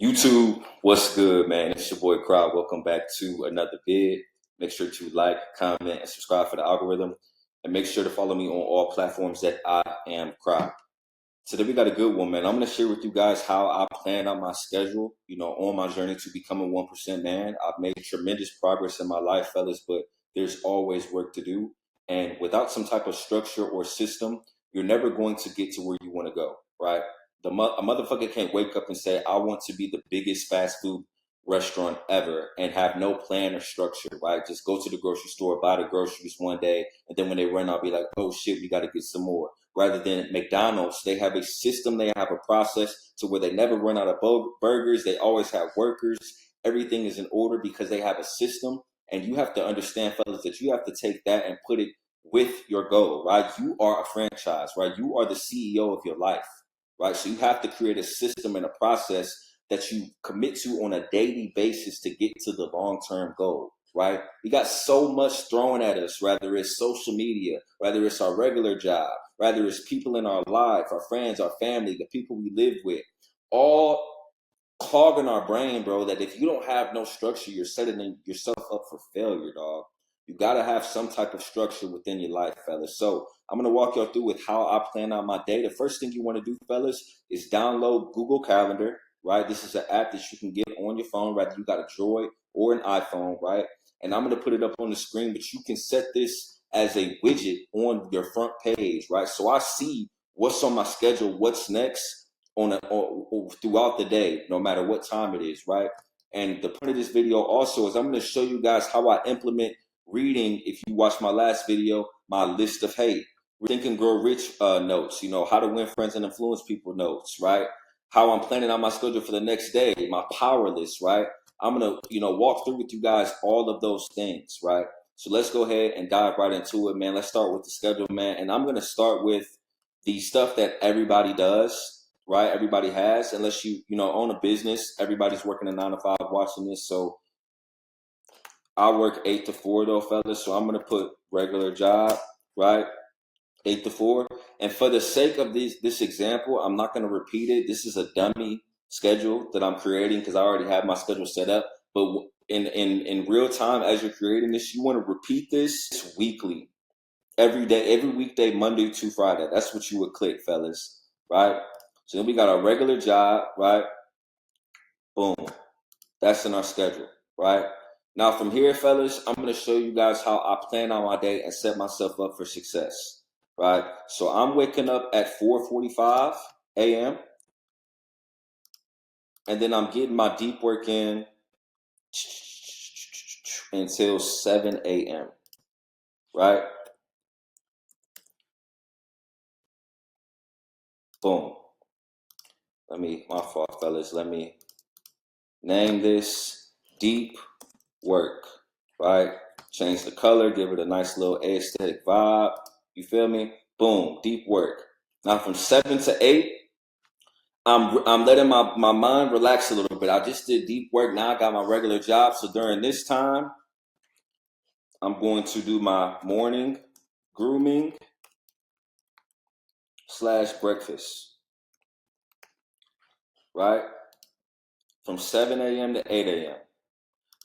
YouTube, what's good, man? It's your boy Crowd. Welcome back to another vid. Make sure to like, comment, and subscribe for the algorithm. And make sure to follow me on all platforms that I am Crowd. Today we got a good one, man. I'm going to share with you guys how I plan out my schedule, on my journey to become a 1% man. I've made tremendous progress in my life, fellas, but there's always work to do. And without some type of structure or system, you're never going to get to where you want to go, right? A motherfucker can't wake up and say, I want to be the biggest fast food restaurant ever and have no plan or structure, right? Just go to the grocery store, buy the groceries one day, and then when they run out, be like, oh shit, we got to get some more. Rather than McDonald's, they have a system, they have a process to where they never run out of burgers. They always have workers. Everything is in order because they have a system. And you have to understand, fellas, that you have to take that and put it with your goal, right? You are a franchise, right? You are the CEO of your life, right? So you have to create a system and a process that you commit to on a daily basis to get to the long-term goal, right? We got so much thrown at us, whether it's social media, whether it's our regular job, whether it's people in our life, our friends, our family, the people we live with, all clogging our brain, bro, that if you don't have no structure, you're setting yourself up for failure, dog. You got to have some type of structure within your life, fellas. So I'm going to walk y'all through with how I plan out my day. The first thing you want to do, fellas, is download Google Calendar, right? This is an app that you can get on your phone, whether you got a Droid or an iPhone, right? And I'm going to put it up on the screen, but you can set this as a widget on your front page, right? So I see what's on my schedule, what's next throughout the day, no matter what time it is, right? And the point of this video also is I'm going to show you guys how I implement reading. If you watch my last video, my list of hate, Think and Grow Rich notes, how to win friends and influence people notes, right? How I'm planning out my schedule for the next day, my power list, right? I'm going to, walk through with you guys all of those things, right? So let's go ahead and dive right into it, man. Let's start with the schedule, man. And I'm going to start with the stuff that everybody does, right? Everybody has, unless you own a business. Everybody's working a 9 to 5 watching this. So I work 8 to 4 though, fellas. So I'm going to put regular job, right? 8 to 4. And for the sake of this example, I'm not going to repeat it. This is a dummy schedule that I'm creating because I already have my schedule set up. But in real time, as you're creating this, you want to repeat this weekly, every day, every weekday, Monday to Friday. That's what you would click, fellas, right? So then we got our regular job, right? Boom. That's in our schedule, right? Now from here, fellas, I'm going to show you guys how I plan out my day and set myself up for success, right? So I'm waking up at 4:45 a.m. and then I'm getting my deep work in until 7 a.m., right? Boom. My fault, fellas. Let me name this deep work, right? Change the color, give it a nice little aesthetic vibe. You feel me? Boom, deep work. Now from 7 to 8, I'm letting my mind relax a little bit. I just did deep work. Now I got my regular job. So during this time, I'm going to do my morning grooming / breakfast, right? From 7 a.m. to 8 a.m.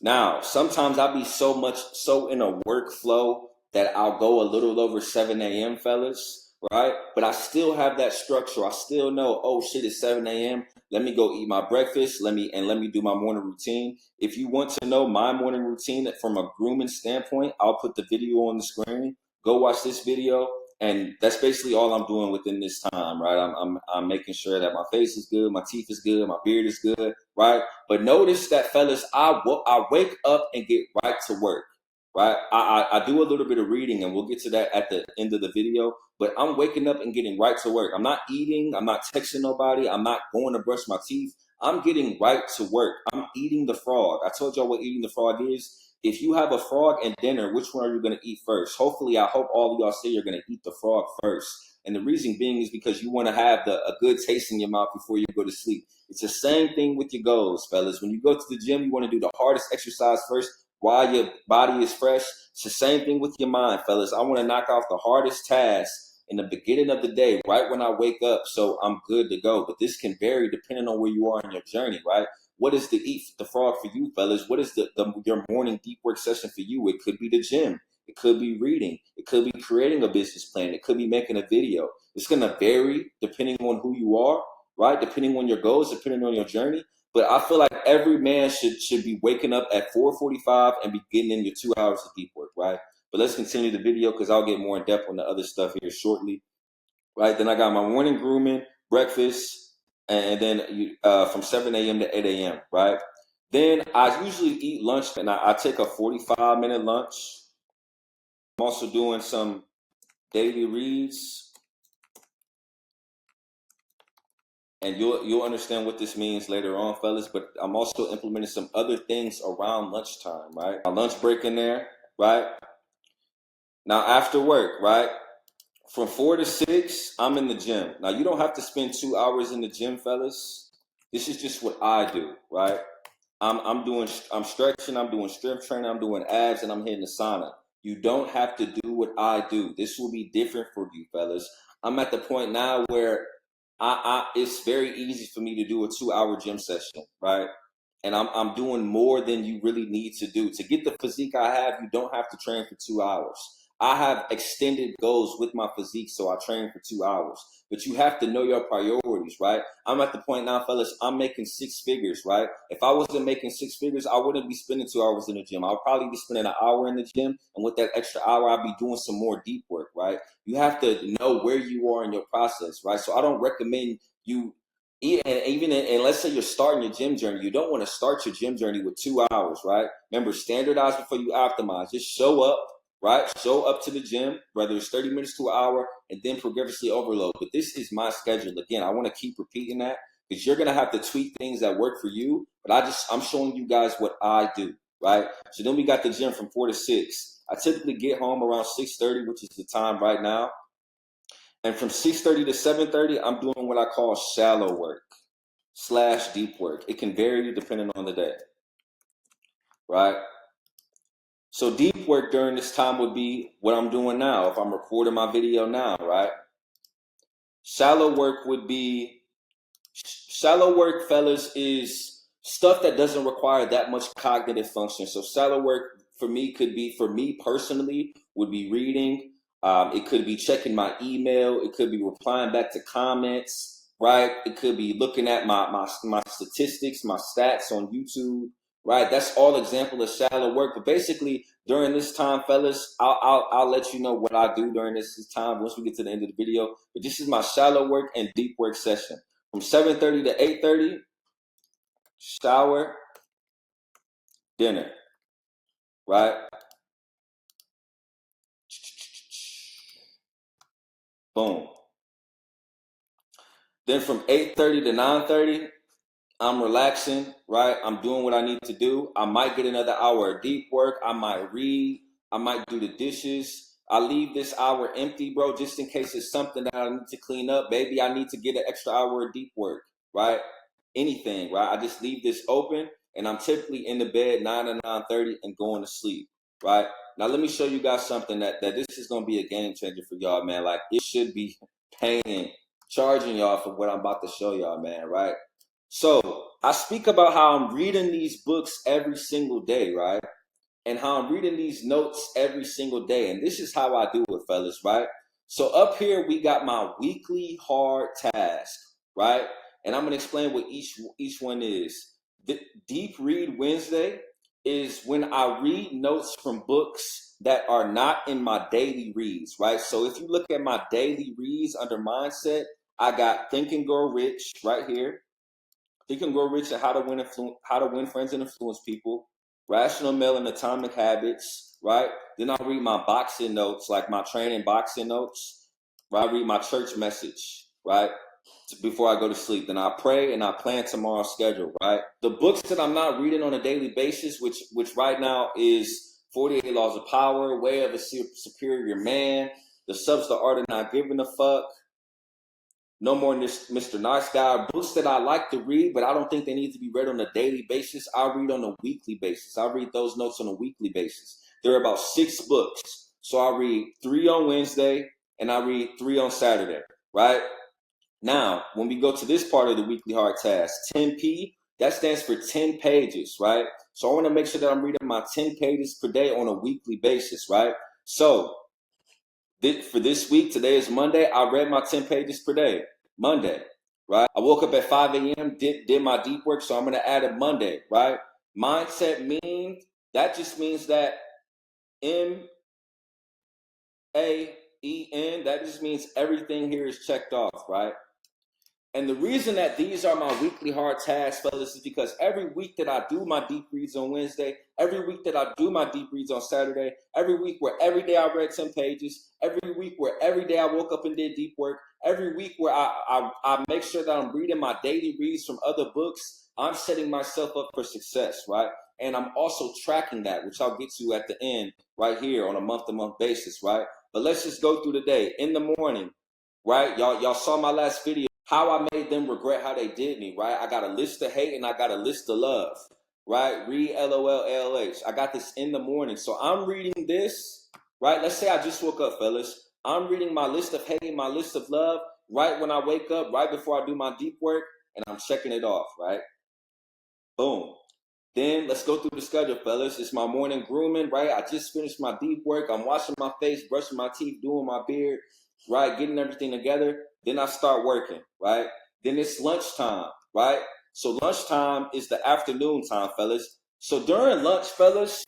Now, sometimes I'll be so in a workflow that I'll go a little over 7 a.m., fellas, right? But I still have that structure. I still know, oh shit, it's 7 a.m. Let me go eat my breakfast. Let me do my morning routine. If you want to know my morning routine from a grooming standpoint, I'll put the video on the screen. Go watch this video. And that's basically all I'm doing within this time, right? I'm making sure that my face is good, my teeth is good, my beard is good, right? But notice that, fellas, I wake up and get right to work, right? I do a little bit of reading, and we'll get to that at the end of the video. But I'm waking up and getting right to work. I'm not eating. I'm not texting nobody. I'm not going to brush my teeth. I'm getting right to work. I'm eating the frog. I told y'all what eating the frog is. If you have a frog and dinner, which one are you going to eat first? Hopefully, I hope all of y'all say you're going to eat the frog first. And the reason being is because you want to have a good taste in your mouth before you go to sleep. It's the same thing with your goals, fellas. When you go to the gym, you want to do the hardest exercise first while your body is fresh. It's the same thing with your mind, fellas. I want to knock off the hardest task in the beginning of the day, right when I wake up, so I'm good to go. But this can vary depending on where you are in your journey, right? what is the frog for you, fellas? What is your morning deep work session for you? It could be the gym. It could be reading. It could be creating a business plan. It could be making a video. It's going to vary depending on who you are, right? Depending on your goals, depending on your journey. But I feel like every man should be waking up at 4:45 and be getting in your 2 hours of deep work, right? But let's continue the video because I'll get more in depth on the other stuff here shortly, right? Then I got my morning grooming, breakfast, and then from 7 a.m. to 8 a.m., right? Then I usually eat lunch, and I take a 45-minute lunch. I'm also doing some daily reads, and you'll understand what this means later on, fellas. But I'm also implementing some other things around lunchtime, right? My lunch break in there, right? Now after work, right? From 4 to 6, I'm in the gym. Now you don't have to spend 2 hours in the gym, fellas. This is just what I do, right? I'm stretching, I'm doing strength training, I'm doing abs, and I'm hitting the sauna. You don't have to do what I do. This will be different for you, fellas. I'm at the point now where it's very easy for me to do a 2-hour gym session, right? And I'm doing more than you really need to do. To get the physique I have, you don't have to train for 2 hours. I have extended goals with my physique, so I train for 2 hours. But you have to know your priorities, right? I'm at the point now, fellas, I'm making 6 figures, right? If I wasn't making 6 figures, I wouldn't be spending 2 hours in the gym. I'll probably be spending an hour in the gym, and with that extra hour, I'll be doing some more deep work, right? You have to know where you are in your process, right? So I don't recommend you, and let's say you're starting your gym journey, you don't want to start your gym journey with 2 hours, right? Remember, standardize before you optimize. Just show up, right? Show up to the gym, whether it's 30 minutes to an hour, and then progressively overload. But this is my schedule. Again, I want to keep repeating that because you're going to have to tweak things that work for you. But I'm showing you guys what I do, right? So then we got the gym from 4 to 6. I typically get home around 6:30, which is the time right now. And from 6:30 to 7:30, I'm doing what I call shallow work / deep work. It can vary depending on the day, right? So deep work during this time would be what I'm doing now. If I'm recording my video now, right? Shallow work, fellas, is stuff that doesn't require that much cognitive function. So shallow work for me personally, would be reading. It could be checking my email. It could be replying back to comments, right? It could be looking at my statistics, my stats on YouTube, right? That's all example of shallow work. But basically, during this time, fellas, I'll let you know what I do during this time once we get to the end of the video. But this is my shallow work and deep work session. From 7:30 to 8:30, shower, dinner, right? Boom. Then from 8:30 to 9:30, I'm relaxing, right? I'm doing what I need to do. I might get another hour of deep work. I might read. I might do the dishes. I leave this hour empty, bro, just in case it's something that I need to clean up. Maybe I need to get an extra hour of deep work, right? Anything, right? I just leave this open, and I'm typically in the bed 9 to 9:30 and going to sleep, right? Now, let me show you guys something that this is going to be a game changer for y'all, man. Like, it should be charging y'all for what I'm about to show y'all, man, right? So I speak about how I'm reading these books every single day, right? And how I'm reading these notes every single day. And this is how I do it, fellas, right? So up here, we got my weekly hard task, right? And I'm going to explain what each one is. The Deep Read Wednesday is when I read notes from books that are not in my daily reads, right? So if you look at my daily reads under mindset, I got Think and Grow Rich right here. Think and Grow Rich and How to Win Friends and Influence People. Rational Male and Atomic Habits, right? Then I read my boxing notes, like my training boxing notes. Right? I read my church message, right? Before I go to sleep. Then I pray and I plan tomorrow's schedule, right? The books that I'm not reading on a daily basis, which right now is 48 Laws of Power, Way of a Superior Man, The Substance Art of Not Giving a Fuck, No More Mr. Nice Guy, books that I like to read, but I don't think they need to be read on a daily basis. I read on a weekly basis. I read those notes on a weekly basis. There are about 6 books. So I read 3 on Wednesday and I read 3 on Saturday, right? Now, when we go to this part of the weekly hard task, 10P, That stands for 10 pages, right? So I want to make sure that I'm reading my 10 pages per day on a weekly basis, right? So for this week, today is Monday, I read my 10 pages per day, Monday, right? I woke up at 5 a.m., did my deep work, so I'm going to add a Monday, right? Mindset that just means that M-A-E-N, that just means everything here is checked off, right? And the reason that these are my weekly hard tasks, fellas, is because every week that I do my deep reads on Wednesday, every week that I do my deep reads on Saturday, every week where every day I read 10 pages, every week where every day I woke up and did deep work, every week where I make sure that I'm reading my daily reads from other books, I'm setting myself up for success, right? And I'm also tracking that, which I'll get to at the end right here on a month-to-month basis, right? But let's just go through the day. In the morning, right? Y'all saw my last video, how I made them regret how they did me, right? I got a list of hate and I got a list of love, right? Read LOLLH. I got this in the morning. So I'm reading this, right? Let's say I just woke up, fellas. I'm reading my list of hate, my list of love, right when I wake up, right before I do my deep work, and I'm checking it off, right? Boom. Then let's go through the schedule, fellas. It's my morning grooming, right? I just finished my deep work. I'm washing my face, brushing my teeth, doing my beard, right? Getting everything together. Then I start working, right? Then it's lunchtime, right? So lunchtime is the afternoon time, fellas. So during lunch, fellas,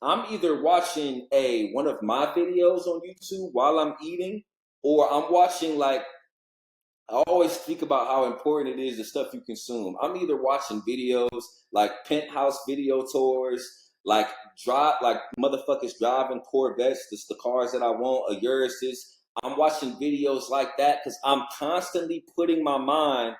I'm either watching one of my videos on YouTube while I'm eating, or I'm watching I always speak about how important it is, the stuff you consume. I'm either watching videos like penthouse video tours, like motherfuckers driving Corvettes, the cars that I want, or Urises. I'm watching videos like that because I'm constantly putting my mind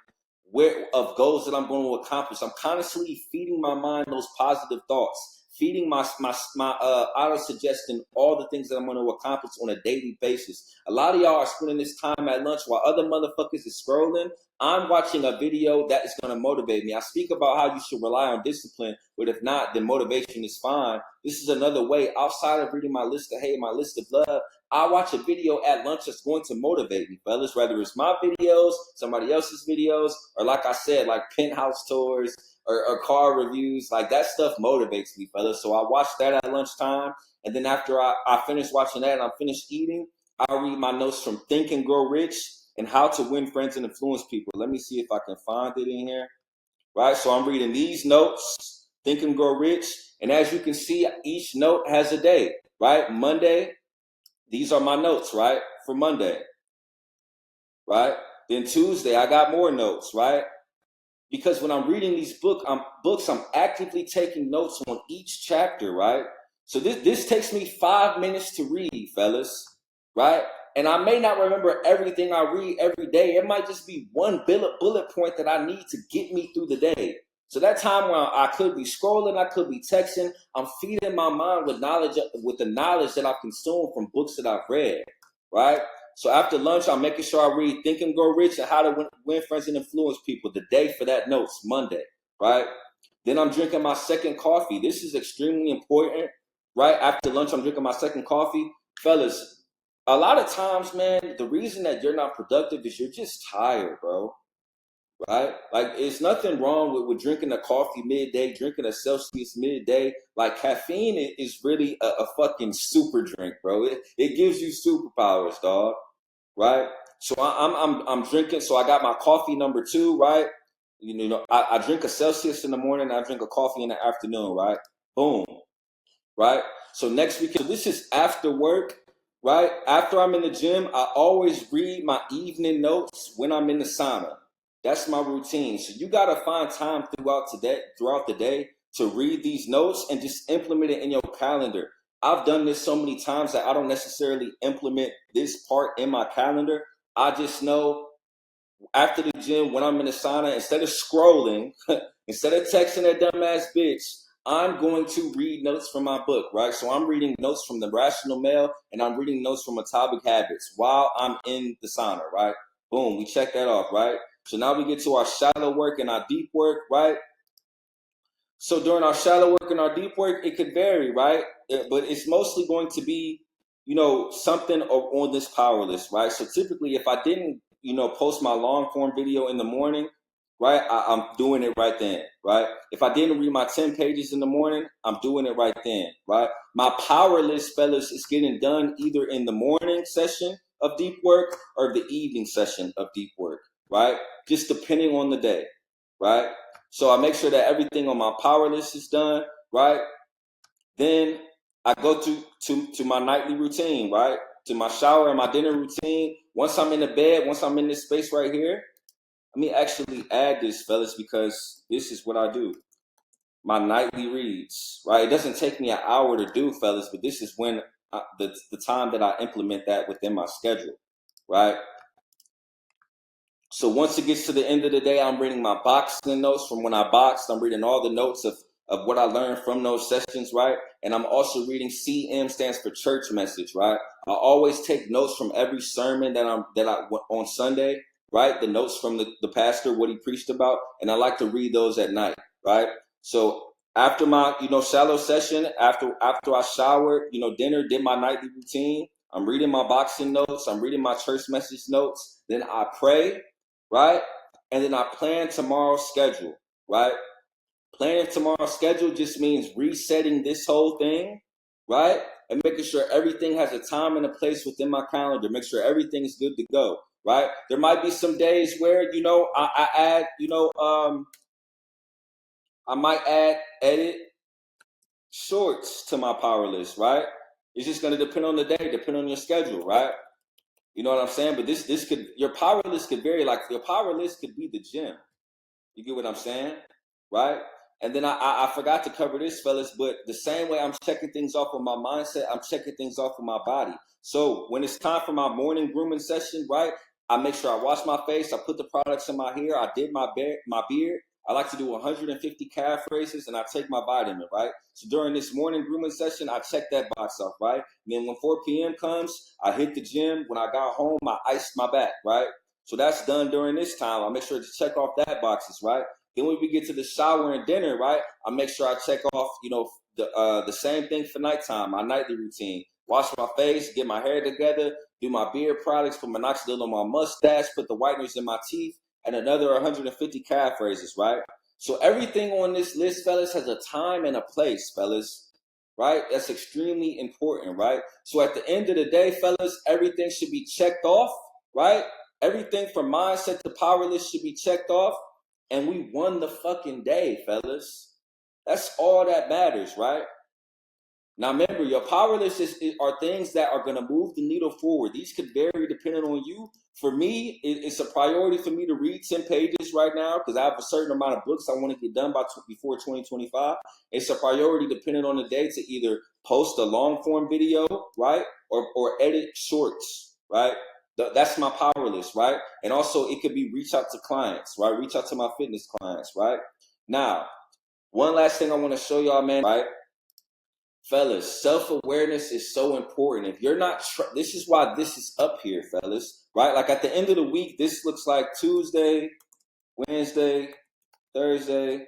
of goals that I'm going to accomplish. I'm constantly feeding my mind those positive thoughts, feeding my auto suggesting all the things that I'm going to accomplish on a daily basis. A lot of y'all are spending this time at lunch while other motherfuckers is scrolling. I'm watching a video that is going to motivate me. I speak about how you should rely on discipline, but if not, then motivation is fine. This is another way outside of reading my list of hate, my list of love. I watch a video at lunch that's going to motivate me, fellas, whether it's my videos, somebody else's videos, or like I said, like penthouse tours or car reviews. Like that stuff motivates me, fellas. So I watch that at lunchtime. And then after I finish watching that and I'm finished eating, I read my notes from Think and Grow Rich and How to Win Friends and Influence People. Let me see if I can find it in here. Right? So I'm reading these notes, Think and Grow Rich. And as you can see, each note has a day, right? Monday, these are my notes, right? For Monday, right? Then Tuesday, I got more notes, right? Because when I'm reading these books, I'm actively taking notes on each chapter, right? So this takes me 5 minutes to read, fellas, right? And I may not remember everything I read every day. It might just be one bullet point that I need to get me through the day. So that time when I could be scrolling, I could be texting, I'm feeding my mind with the knowledge that I've consumed from books that I've read, right? So after lunch, I'm making sure I read Think and Grow Rich and How to Win Friends and Influence People. The day for that notes, Monday, right? Then I'm drinking my second coffee. This is extremely important, right? After lunch, I'm drinking my second coffee. Fellas, a lot of times, man, the reason that you're not productive is you're just tired, bro. Right? Like, it's nothing wrong with drinking a coffee midday, drinking a Celsius midday. Like, caffeine is really a fucking super drink, bro. It gives you superpowers, dog. Right? So I'm drinking. So I got my coffee number 2, right? You know, I drink a Celsius in the morning. I drink a coffee in the afternoon, right? Boom. Right? So next week, so this is after work, right? After I'm in the gym, I always read my evening notes when I'm in the sauna. That's my routine. So you got to find time throughout the day to read these notes and just implement it in your calendar. I've done this so many times that I don't necessarily implement this part in my calendar. I just know after the gym, when I'm in the sauna, instead of scrolling, instead of texting that dumbass bitch, I'm going to read notes from my book, right? So I'm reading notes from The Rational Male and I'm reading notes from Atomic Habits while I'm in the sauna, right? Boom, we check that off, right? So now we get to our shallow work and our deep work, right? So during our shallow work and our deep work, it could vary, right? But it's mostly going to be, something on this power list, right? So typically, if I didn't, post my long form video in the morning, right, I'm doing it right then, right? If I didn't read my 10 pages in the morning, I'm doing it right then, right? My power list, fellas, is getting done either in the morning session of deep work or the evening session of deep work, right? Just depending on the day, right? So I make sure that everything on my power list is done, right? Then I go to my nightly routine, right? To my shower and my dinner routine. Once I'm in the bed, once I'm in this space right here, let me actually add this, fellas, because this is what I do. My nightly reads, right? It doesn't take me an hour to do, fellas, but this is when the time that I implement that within my schedule, right? So once it gets to the end of the day, I'm reading my boxing notes from when I boxed. I'm reading all the notes of what I learned from those sessions, right? And I'm also reading CM, stands for church message, right? I always take notes from every sermon that I on Sunday, right? The notes from the pastor, what he preached about, and I like to read those at night, right? So after my, shallow session, after I showered, dinner, did my nightly routine, I'm reading my boxing notes, I'm reading my church message notes, then I pray, right? And then I plan tomorrow's schedule, right? Planning tomorrow's schedule just means resetting this whole thing, right? And making sure everything has a time and a place within my calendar. Make sure everything is good to go, right? There might be some days where, I add, I might edit shorts to my power list, right? It's just going to depend on the day, depend on your schedule, right? You know what I'm saying? But this could, your power list could vary. Like your power list could be the gym. You get what I'm saying? Right? And then I forgot to cover this, fellas, but the same way I'm checking things off with my mindset, I'm checking things off with my body. So when it's time for my morning grooming session, right, I make sure I wash my face, I put the products in my hair, I did my beard. I like to do 150 calf raises, and I take my vitamin, right? So during this morning grooming session, I check that box off, right? And then when 4 p.m. comes, I hit the gym. When I got home, I iced my back, right? So that's done during this time. I make sure to check off that boxes, right? Then when we get to the shower and dinner, right, I make sure I check off, the same thing for nighttime, my nightly routine. Wash my face, get my hair together, do my beard products, put minoxidil on my mustache, put the whiteners in my teeth, and another 150 calf raises, right? So everything on this list, fellas, has a time and a place, fellas, right? That's extremely important, right? So at the end of the day, fellas, everything should be checked off, right? Everything from mindset to power list should be checked off, and we won the fucking day, fellas. That's all that matters, right? Now remember, your power list are things that are going to move the needle forward. These could vary depending on you. For me, it's a priority for me to read 10 pages right now because I have a certain amount of books I want to get done before 2025. It's a priority depending on the day to either post a long form video, right, or edit shorts, right? That's my power list, right? And also it could be reach out to clients, right? Reach out to my fitness clients, right? Now, one last thing I want to show y'all, man, right? Fellas, self-awareness is so important. If you're not, this is why this is up here, fellas, right? Like at the end of the week, this looks like Tuesday, Wednesday, Thursday,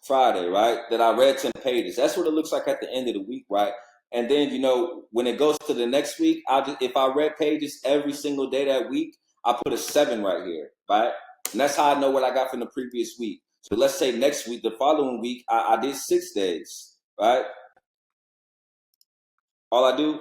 Friday, right? That I read 10 pages. That's what it looks like at the end of the week, right? And then, when it goes to the next week, if I read pages every single day that week, I put a 7 right here, right? And that's how I know what I got from the previous week. So let's say next week, the following week, I did 6 days, right? All I do,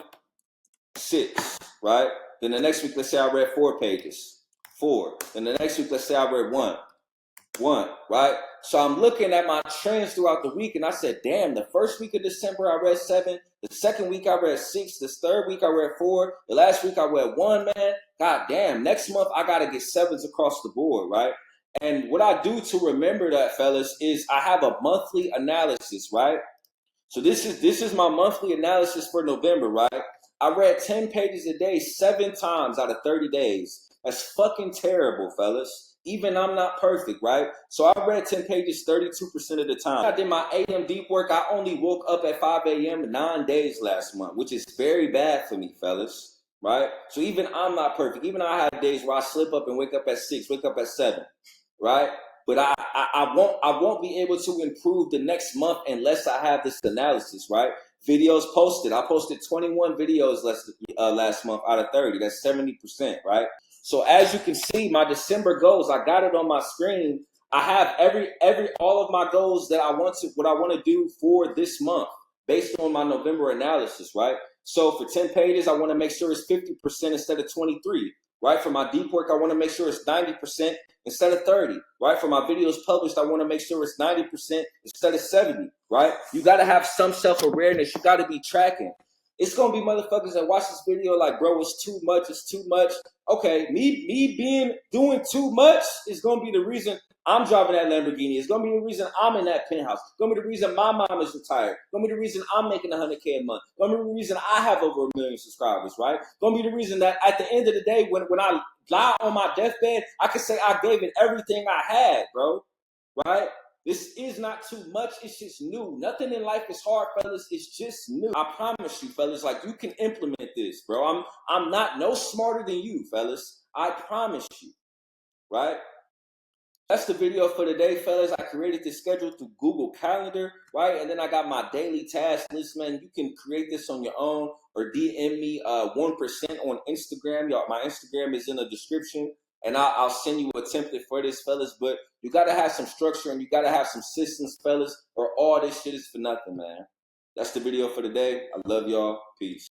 6, right? Then the next week, let's say I read 4 pages, 4. Then the next week, let's say I read 1, right? So I'm looking at my trends throughout the week, and I said, damn, the first week of December, I read 7. The second week, I read 6. The third week, I read 4. The last week, I read 1, man. God damn, next month, I got to get 7s across the board, right? And what I do to remember that, fellas, is I have a monthly analysis, right? So this is my monthly analysis for November, right? I read 10 pages a day 7 times out of 30 days. That's fucking terrible, fellas. Even I'm not perfect, right? So I read 10 pages 32% of the time. I did my AM deep work. I only woke up at 5 a.m. 9 days last month, which is very bad for me, fellas, right? So even I'm not perfect. Even I have days where I slip up and wake up at 6, wake up at 7, right? But I won't be able to improve the next month unless I have this analysis, right? Videos posted. I posted 21 videos last month out of 30. That's 70%, right? So as you can see, my December goals, I got it on my screen. I have all of my goals that what I want to do for this month based on my November analysis, right? So for 10 pages, I want to make sure it's 50% instead of 23, right? For my deep work, I want to make sure it's 90% instead of 30, right? For my videos published, I want to make sure it's 90% instead of 70, right? You got to have some self-awareness. You got to be tracking. It's going to be motherfuckers that watch this video like, bro, it's too much. It's too much. Okay, me doing too much is going to be the reason I'm driving that Lamborghini. It's going to be the reason I'm in that penthouse. It's going to be the reason my mom is retired. It's going to be the reason I'm making $100K a month. It's going to be the reason I have over 1 million subscribers, right? It's going to be the reason that at the end of the day, when I lie on my deathbed, I can say I gave it everything I had, bro, right? This is not too much. It's just new. Nothing in life is hard, fellas. It's just new. I promise you, fellas, like you can implement this, bro. I'm not no smarter than you, fellas. I promise you, right? That's the video for today, fellas. I created this schedule through Google Calendar, right? And then I got my daily task list, man. You can create this on your own or DM me 1% on Instagram. Y'all, my Instagram is in the description. And I'll send you a template for this, fellas. But you got to have some structure and you got to have some systems, fellas, or all this shit is for nothing, man. That's the video for today. I love y'all. Peace.